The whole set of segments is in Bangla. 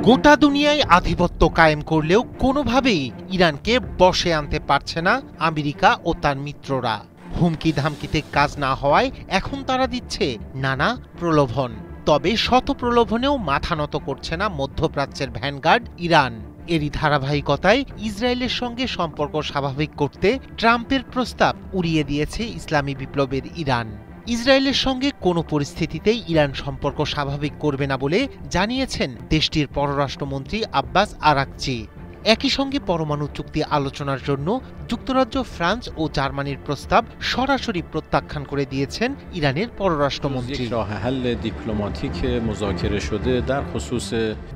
গোটা দুনিয়ায় আধিপত্য কায়েম করলেও কোনোভাবেই ইরানকে বশে আনতে পারছে না আমেরিকা ও তার মিত্ররা। হুমকি ধামকিতে কাজ না হওয়ায় এখন তারা দিচ্ছে নানা প্রলোভন। তবে শত প্রলোভনেও মাথা নত করছে না মধ্যপ্রাচ্যের ভ্যানগার্ড ইরান। এরই ধারাবাহিকতায় ইসরায়েলের সঙ্গে সম্পর্ক স্বাভাবিক করতে ট্রাম্পের প্রস্তাব উড়িয়ে দিয়েছে ইসলামী বিপ্লবের ইরান। ইসরায়েলের সঙ্গে কোনো পরিস্থিতিতেই ইরান সম্পর্ক স্বাভাবিক করবে না বলে জানিয়েছেন দেশটির পররাষ্ট্রমন্ত্রী আব্বাস আরাকচি। একই সঙ্গে পরমাণু চুক্তি আলোচনার জন্য যুক্তরাজ্য, ফ্রান্স ও জার্মানির প্রস্তাব সরাসরি প্রত্যাখ্যান করে দিয়েছেন ইরানের পররাষ্ট্রমন্ত্রী।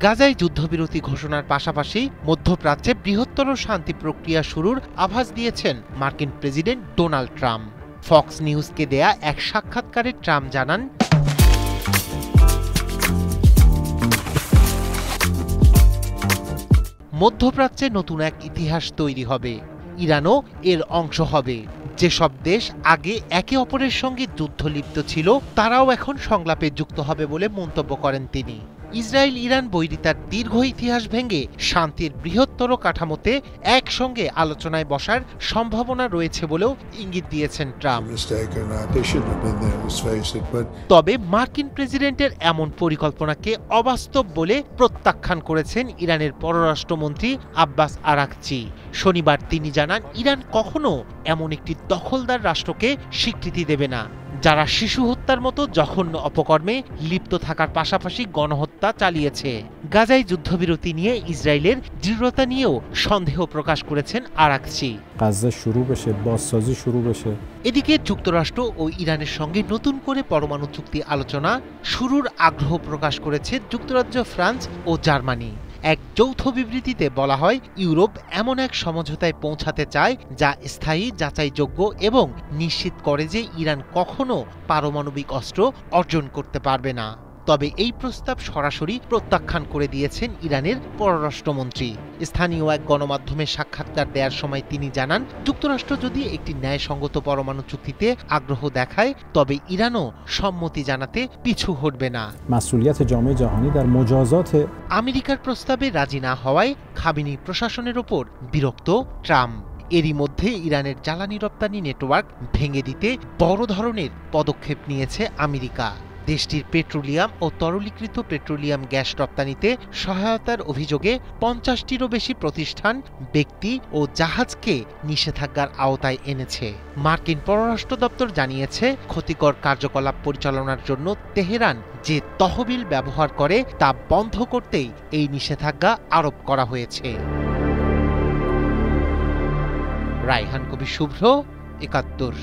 গাজায় যুদ্ধবিরতি ঘোষণার পাশাপাশি মধ্যপ্রাচ্যে বৃহত্তর শান্তি প্রক্রিয়া শুরুর আভাস দিয়েছেন মার্কিন প্রেসিডেন্ট ডোনাল্ড ট্রাম্প। ফক্স নিউজকে দেয়া এক সাক্ষাৎকারে ট্রাম্প জানান, মধ্যপ্রাচ্যে নতুন এক ইতিহাস তৈরি হবে, ইরানও এর অংশ হবে। যেসব দেশ আগে একে অপরের সঙ্গে যুদ্ধ লিপ্ত ছিল তারাও এখন সংলাপে যুক্ত হবে বলে মন্তব্য করেন তিনি। ইসরায়েল ইরান বৈরিতার দীর্ঘ ইতিহাস ভেঙে শান্তির বৃহত্তর কাঠামোতে একসঙ্গে আলোচনায় বসার সম্ভাবনা রয়েছে বলেও ইঙ্গিত দিয়েছেন ট্রাম্প। তবে মার্কিন প্রেসিডেন্টের এমন পরিকল্পনাকে অবাস্তব বলে প্রত্যাখ্যান করেছেন ইরানের পররাষ্ট্রমন্ত্রী আব্বাস আরাকচি। শনিবার তিনি জানান, ইরান কখনো এমন একটি দখলদার রাষ্ট্রকে স্বীকৃতি দেবে না যারা শিশু হত্যার মতো জঘন্য অপকর্মে লিপ্ত থাকার পাশাপাশি গণহত্যা চালিয়েছে। গাজায় যুদ্ধবিরতি নিয়ে ইসরায়েলের দৃঢ়তা নিয়েও সন্দেহ প্রকাশ করেছেন আরাকচি। এদিকে যুক্তরাষ্ট্র ও ইরানের সঙ্গে নতুন করে পরমাণু চুক্তি আলোচনা শুরুর আগ্রহ প্রকাশ করেছে যুক্তরাজ্য, ফ্রান্স ও জার্মানি। এক যৌথ বিবৃতিতে বলা হয়, ইউরোপ এমন এক সমঝোতায় পৌঁছাতে চায় যা স্থায়ী, যাচাইযোগ্য এবং নিশ্চিত করে যে ইরান কখনো পারমাণবিক অস্ত্র অর্জন করতে পারবে না। তবে এই প্রস্তাব সরাসরি প্রত্যাখ্যান করে দিয়েছেন ইরানের পররাষ্ট্রমন্ত্রী। স্থানীয় এক গণমাধ্যমে সাক্ষাৎকার দেওয়ার সময় তিনি জানান, যুক্তরাষ্ট্র যদি একটি ন্যায়সঙ্গত পরমাণু চুক্তিতে আগ্রহ দেখায় তবে ইরানও সম্মতি জানাতে পিছু হটবে না। আমেরিকার প্রস্তাবে রাজি না হওয়ায় খামেনি প্রশাসনের ওপর বিরক্ত ট্রাম্প। এরই মধ্যে ইরানের জ্বালানি রপ্তানি নেটওয়ার্ক ভেঙে দিতে বড় ধরনের পদক্ষেপ নিয়েছে আমেরিকা। দেশটির পেট্রোলিয়াম ও তরলীকৃত পেট্রোলিয়াম গ্যাস রপ্তানিতে সহায়তার অভিযোগে 50টিরও বেশি প্রতিষ্ঠান, ব্যক্তি ও জাহাজকে নিষেধাজ্ঞার আওতায় এনেছে। মার্কিন পররাষ্ট্র দপ্তর জানিয়েছে, ক্ষতিকর কার্যকলাপ পরিচালনার জন্য তেহরান যে তহবিল ব্যবহার করে তা বন্ধ করতেই এই নিষেধাজ্ঞা আরোপ করা হয়েছে। রায়হান কবির শুভ্র, ৭১।